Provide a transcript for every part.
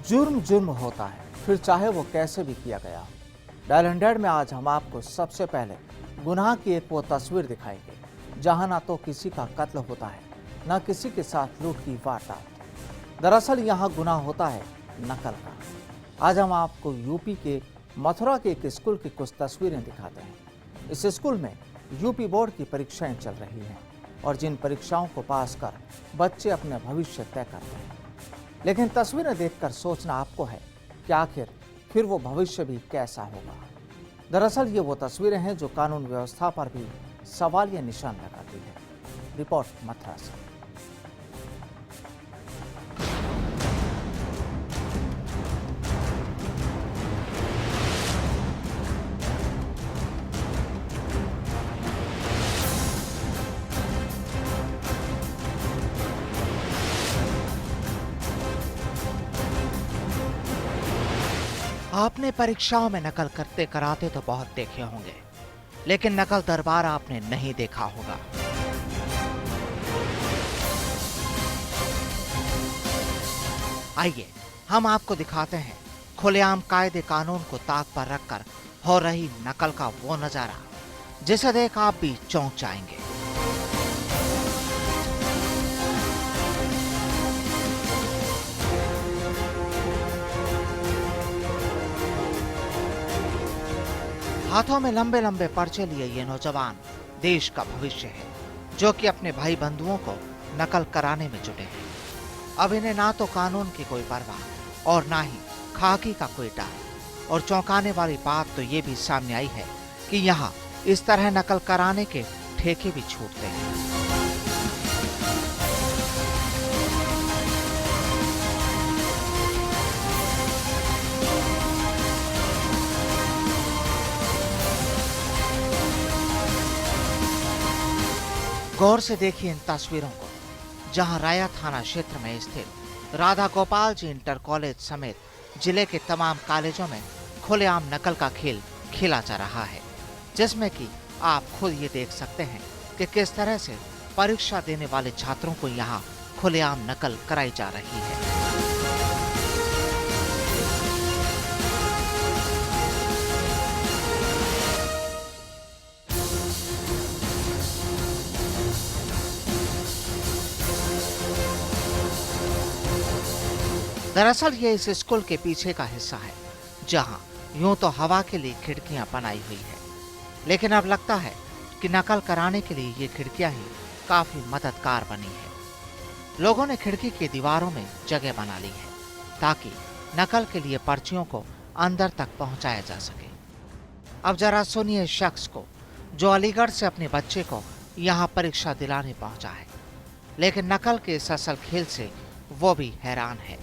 जुर्म जुर्म होता है, फिर चाहे वो कैसे भी किया गया हो। डायल 100 में आज हम आपको सबसे पहले गुनाह की एक वो तस्वीर दिखाएंगे जहां ना तो किसी का कत्ल होता है, ना किसी के साथ लूट की वारदात। दरअसल यहाँ गुनाह होता है नकल का। आज हम आपको यूपी के मथुरा के एक स्कूल की कुछ तस्वीरें दिखाते हैं। इस स्कूल में यूपी बोर्ड की परीक्षाएं चल रही हैं और जिन परीक्षाओं को पास कर बच्चे अपने भविष्य तय करते हैं, लेकिन तस्वीरें देखकर सोचना आपको है कि आखिर फिर वो भविष्य भी कैसा होगा। दरअसल ये वो तस्वीरें हैं जो कानून व्यवस्था पर भी सवालिया निशान लगाती है। रिपोर्ट मथुरा से। आपने परीक्षाओं में नकल करते कराते तो बहुत देखे होंगे, लेकिन नकल दरबार आपने नहीं देखा होगा। आइए हम आपको दिखाते हैं खुलेआम कायदे कानून को ताक पर रखकर हो रही नकल का वो नजारा जिसे देख आप भी चौंक जाएंगे। हाथों में लंबे लंबे पर्चे लिए ये नौजवान देश का भविष्य है, जो कि अपने भाई बंधुओं को नकल कराने में जुटे हैं। अब इन्हें ना तो कानून की कोई परवाह और ना ही खाकी का कोई डर। और चौंकाने वाली बात तो ये भी सामने आई है कि यहाँ इस तरह नकल कराने के ठेके भी छूटते हैं। गौर से देखिए इन तस्वीरों को, जहां राया थाना क्षेत्र में स्थित राधा गोपाल जी इंटर कॉलेज समेत जिले के तमाम कॉलेजों में खुलेआम नकल का खेल खेला जा रहा है, जिसमें कि आप खुद ये देख सकते हैं कि किस तरह से परीक्षा देने वाले छात्रों को यहाँ खुलेआम नकल कराई जा रही है। दरअसल ये इस स्कूल के पीछे का हिस्सा है, जहां यूं तो हवा के लिए खिड़कियां बनाई हुई है, लेकिन अब लगता है कि नकल कराने के लिए ये खिड़कियां ही काफी मददगार बनी है। लोगों ने खिड़की की दीवारों में जगह बना ली है ताकि नकल के लिए पर्चियों को अंदर तक पहुंचाया जा सके। अब जरा सुनिए शख्स को जो अलीगढ़ से अपने बच्चे को यहाँ परीक्षा दिलाने पहुंचा है, लेकिन नकल के इस असल खेल से वो भी हैरान है।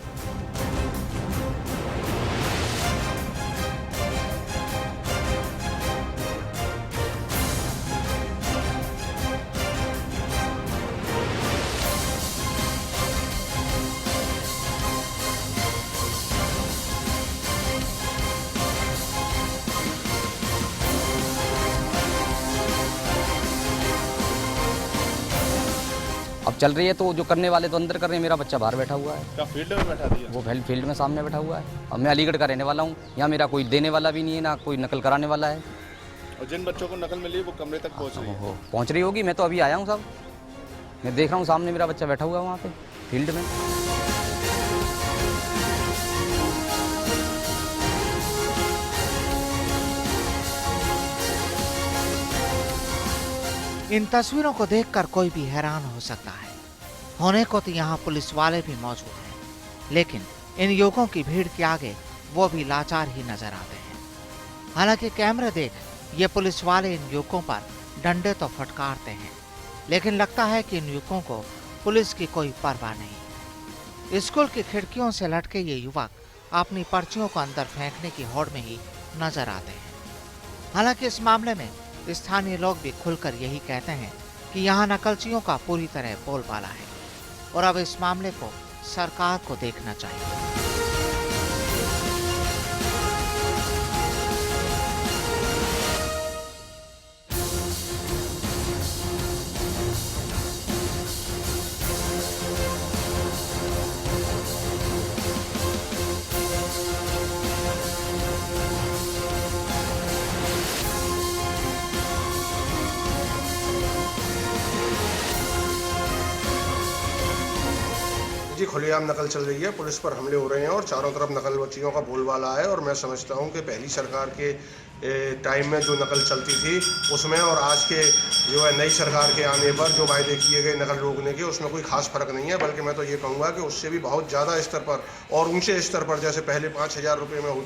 अब चल रही है तो जो करने वाले तो अंदर कर रहे हैं, मेरा बच्चा बाहर बैठा हुआ है। क्या फील्ड में बैठा दिया? वो फील्ड में सामने बैठा हुआ है। अब मैं अलीगढ़ का रहने वाला हूँ, यहाँ मेरा कोई देने वाला भी नहीं है, ना कोई नकल कराने वाला है। और जिन बच्चों को नकल मिली वो कमरे तक पहुँच रही है? पहुँच रही होगी, मैं तो अभी आया हूँ साहब, मैं देख रहा हूँ सामने मेरा बच्चा बैठा हुआ है वहाँ पे फील्ड में। इन तस्वीरों को देखकर कोई भी हैरान हो सकता है। होने को तो यहाँ पुलिस वाले भी मौजूद हैं, लेकिन इन युवकों की भीड़ के आगे वो भी लाचार ही नजर आते हैं। हालांकि कैमरे देख ये पुलिस वाले इन युवकों पर डंडे तो फटकारते हैं, लेकिन लगता है कि इन युवकों को पुलिस की कोई परवाह नहीं। स्कूल की खिड़कियों से लटके ये युवक अपनी पर्चियों को अंदर फेंकने की होड़ में ही नजर आते हैं। हालांकि इस मामले में स्थानीय लोग भी खुलकर यही कहते हैं कि यहाँ नकलचियों का पूरी तरह बोलबाला है और अब इस मामले को सरकार को देखना चाहिए। खुलेआम नकल चल रही है, पुलिस पर हमले हो रहे हैं और चारों तरफ नकलबाजियों का बोलबाला है। और मैं समझता हूं कि पहली सरकार के टाइम में जो नकल चलती थी उसमें और आज के जो है नई सरकार के आने पर जो वायदे किए गए नकल रोकने के, उसमें कोई खास फर्क नहीं है। बल्कि मैं तो ये कहूँगा कि उससे भी बहुत ज़्यादा स्तर पर और ऊंचे स्तर पर, जैसे पहले 5,000 रुपये में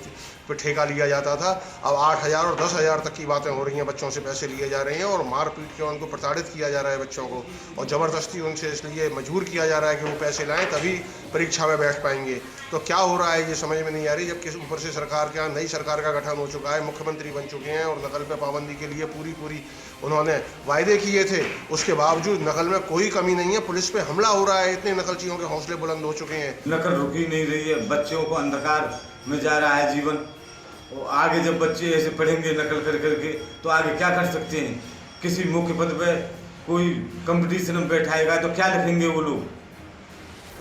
पर ठेका लिया जाता था, अब 8,000 और 10,000 तक की बातें हो रही हैं। बच्चों से पैसे लिए जा रहे हैं और मार पीट के उनको प्रताड़ित किया जा रहा है बच्चों को, और ज़बरदस्ती उनसे इसलिए मजबूर किया जा रहा है कि वो पैसे लाएँ तभी परीक्षा में बैठ पाएंगे। तो क्या हो रहा है ये समझ में नहीं आ रही, जबकि ऊपर से सरकार के यहाँ नई सरकार का गठन हो चुका है, मुख्यमंत्री बन चुके हैं और नकल पे पाबंदी के लिए पूरी उन्होंने वायदे किए थे। उसके बावजूद नकल में कोई कमी नहीं है, पुलिस पे हमला हो रहा है, इतने नकलचियों के हौसले बुलंद हो चुके हैं। नकल रुकी नहीं रही है, बच्चों को अंधकार में जा रहा है जीवन। और आगे जब बच्चे ऐसे पढ़ेंगे नकल कर करके तो आगे क्या कर सकते हैं। किसी मुख्य पद पे कोई कंपटीशन में बैठाएगा तो क्या लिखेंगे वो लोग।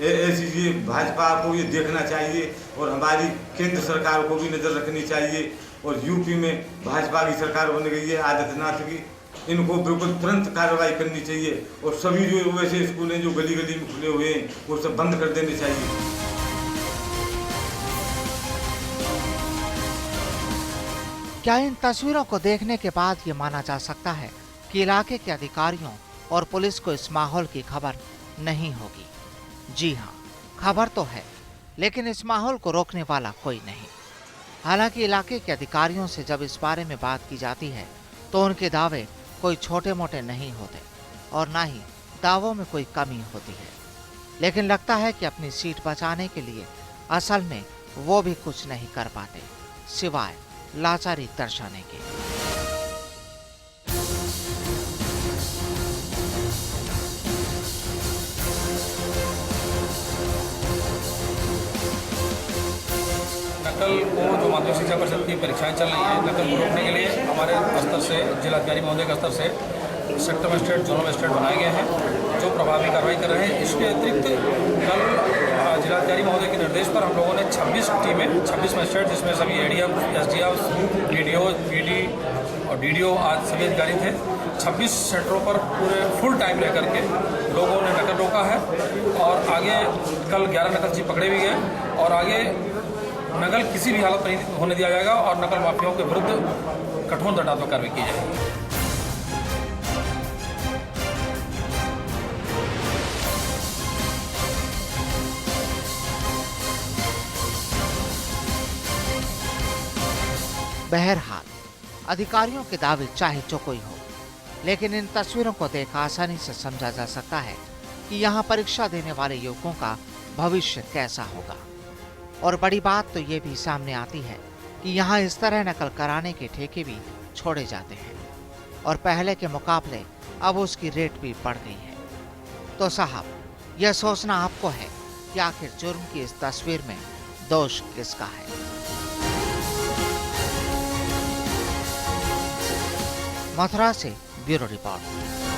ऐसी ये भाजपा को ये देखना चाहिए और हमारी केंद्र सरकार को भी नज़र रखनी चाहिए। और यूपी में भाजपा की सरकार बन गई है आदित्यनाथ की, इनको बिल्कुल तुरंत कार्रवाई करनी चाहिए और सभी जो वैसे स्कूल हैं जो गली गली में खुले हुए हैं वो सब बंद कर देने चाहिए। क्या इन तस्वीरों को देखने के बाद ये माना जा सकता है कि इलाके के अधिकारियों और पुलिस को इस माहौल की खबर नहीं होगी? जी हाँ, खबर तो है, लेकिन इस माहौल को रोकने वाला कोई नहीं। हालांकि इलाके के अधिकारियों से जब इस बारे में बात की जाती है तो उनके दावे कोई छोटे मोटे नहीं होते और ना ही दावों में कोई कमी होती है। लेकिन लगता है कि अपनी सीट बचाने के लिए असल में वो भी कुछ नहीं कर पाते सिवाय लाचारी दर्शाने के। नकल को जो माध्यमिक शिक्षा परिषद की परीक्षाएं चल रही हैं, नकल को रोकने के लिए हमारे स्तर से जिलाधिकारी महोदय के स्तर से सेक्टर मजिस्ट्रेट, जोनल मजिस्ट्रेट बनाए गए हैं जो प्रभावी कार्रवाई कर रहे हैं। इसके अतिरिक्त कल जिलाधिकारी महोदय के निर्देश पर हम लोगों ने 26 टीमें, 26 मजिस्ट्रेट जिसमें सभी एडीएम, एसडीएम, बीडीओ, पीडी और डीडीओ आज सभी अधिकारी थे, 26 सेंटरों पर पूरे फुल टाइम रह करके लोगों ने नकल रोका है। और आगे कल 11 नकलची पकड़े भी गए और आगे नकल किसी भी हालत में नहीं होने दिया जाएगा और नकल माफियाओं के विरुद्ध कठोर दंडात्मक कार्रवाई की जाएगी। बहरहाल अधिकारियों के दावे चाहे जो कोई हो, लेकिन इन तस्वीरों को देख आसानी से समझा जा सकता है कि यहाँ परीक्षा देने वाले युवकों का भविष्य कैसा होगा। और बड़ी बात तो ये भी सामने आती है कि यहाँ इस तरह नकल कराने के ठेके भी छोड़े जाते हैं और पहले के मुकाबले अब उसकी रेट भी बढ़ गई है। तो साहब, यह सोचना आपको है कि आखिर जुर्म की इस तस्वीर में दोष किसका है। मथुरा से ब्यूरो रिपोर्ट।